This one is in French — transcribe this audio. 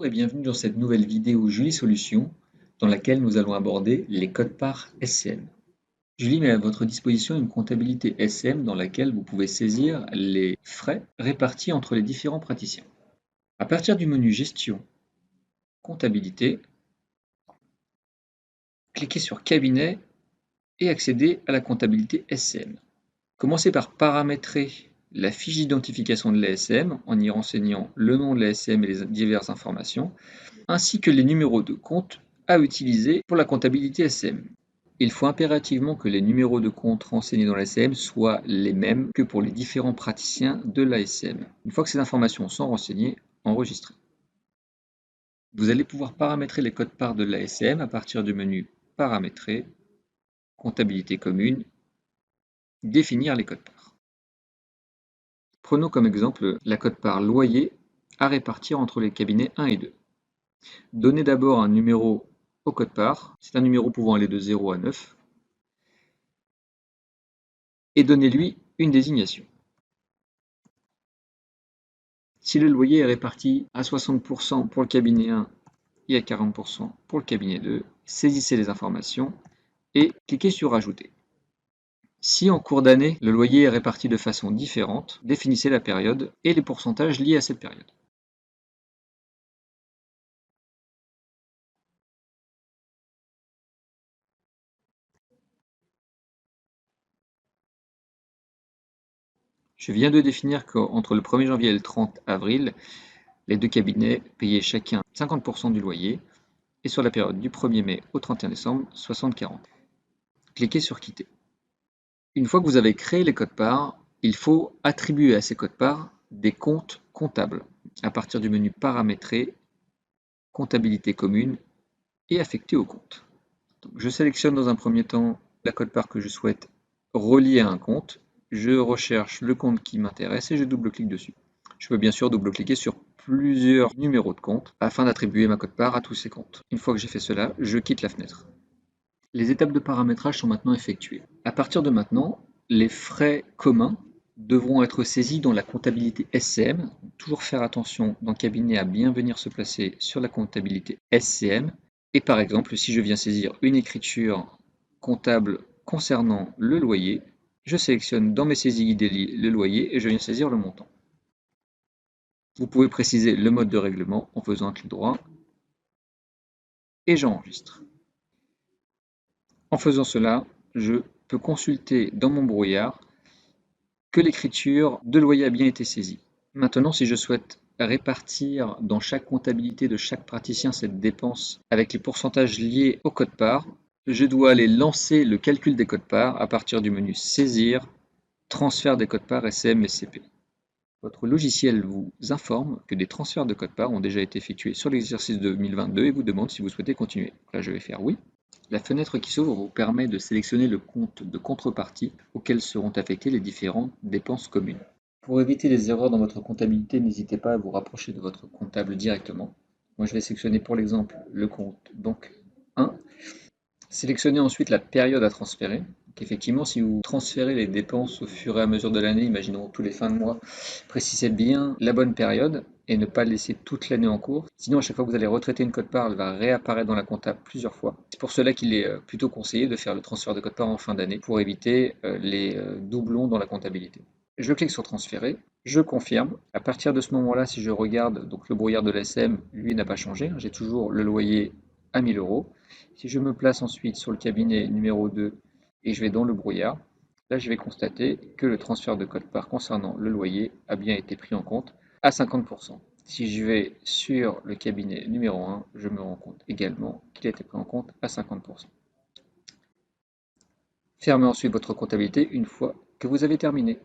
Bonjour et bienvenue dans cette nouvelle vidéo Julie Solutions dans laquelle nous allons aborder les codes-parts SCM. Julie met à votre disposition une comptabilité SCM dans laquelle vous pouvez saisir les frais répartis entre les différents praticiens. À partir du menu Gestion, Comptabilité, cliquez sur Cabinet et accédez à la comptabilité SCM. Commencez par paramétrer la fiche d'identification de l'ASM en y renseignant le nom de l'ASM et les diverses informations, ainsi que les numéros de compte à utiliser pour la comptabilité SCM. Il faut impérativement que les numéros de compte renseignés dans l'ASM soient les mêmes que pour les différents praticiens de l'ASM. Une fois que ces informations sont renseignées, enregistrez. Vous allez pouvoir paramétrer les codes-parts de l'ASM à partir du menu Paramétrer, Comptabilité commune, Définir les codes-parts. Prenons comme exemple la cote-part loyer à répartir entre les cabinets 1 et 2. Donnez d'abord un numéro au code-part, c'est un numéro pouvant aller de 0 à 9, et donnez-lui une désignation. Si le loyer est réparti à 60% pour le cabinet 1 et à 40% pour le cabinet 2, saisissez les informations et cliquez sur Ajouter. Si en cours d'année, le loyer est réparti de façon différente, définissez la période et les pourcentages liés à cette période. Je viens de définir qu'entre le 1er janvier et le 30 avril, les deux cabinets payaient chacun 50% du loyer et sur la période du 1er mai au 31 décembre, 60-40. Cliquez sur Quitter. Une fois que vous avez créé les codes-parts, il faut attribuer à ces codes-parts des comptes comptables à partir du menu Paramétrer, Comptabilité commune et Affecter au compte. Donc, je sélectionne dans un premier temps la cote-part que je souhaite relier à un compte. Je recherche le compte qui m'intéresse et je double-clique dessus. Je peux bien sûr double-cliquer sur plusieurs numéros de compte afin d'attribuer ma cote-part à tous ces comptes. Une fois que j'ai fait cela, je quitte la fenêtre. Les étapes de paramétrage sont maintenant effectuées. À partir de maintenant, les frais communs devront être saisis dans la comptabilité SCM. Toujours faire attention dans le cabinet à bien venir se placer sur la comptabilité SCM. Et par exemple, si je viens saisir une écriture comptable concernant le loyer, je sélectionne dans mes saisies guidées le loyer et je viens saisir le montant. Vous pouvez préciser le mode de règlement en faisant un clic droit et j'enregistre. En faisant cela, je peux consulter dans mon brouillard que l'écriture de loyer a bien été saisie. Maintenant, si je souhaite répartir dans chaque comptabilité de chaque praticien cette dépense avec les pourcentages liés au code-part, je dois aller lancer le calcul des codes-parts à partir du menu Saisir, Transfert des codes-parts SM et CP. Votre logiciel vous informe que des transferts de codes-parts ont déjà été effectués sur l'exercice 2022 et vous demande si vous souhaitez continuer. Là, je vais faire oui. La fenêtre qui s'ouvre vous permet de sélectionner le compte de contrepartie auquel seront affectées les différentes dépenses communes. Pour éviter les erreurs dans votre comptabilité, n'hésitez pas à vous rapprocher de votre comptable directement. Moi, je vais sélectionner pour l'exemple le compte donc 1. Sélectionnez ensuite la période à transférer. Donc effectivement, si vous transférez les dépenses au fur et à mesure de l'année, imaginons tous les fins de mois, précisez bien la bonne période et ne pas laisser toute l'année en cours. Sinon, à chaque fois que vous allez retraiter une cote-part, elle va réapparaître dans la compta plusieurs fois. C'est pour cela qu'il est plutôt conseillé de faire le transfert de cote-part en fin d'année pour éviter les doublons dans la comptabilité. Je clique sur transférer, je confirme. À partir de ce moment-là, si je regarde, donc le brouillard de l'ASM, lui n'a pas changé. J'ai toujours le loyer à 1000 €. Si je me place ensuite sur le cabinet numéro 2 et je vais dans le brouillard, là je vais constater que le transfert de code-part concernant le loyer a bien été pris en compte à 50%. Si je vais sur le cabinet numéro 1, je me rends compte également qu'il a été pris en compte à 50%. Fermez ensuite votre comptabilité une fois que vous avez terminé.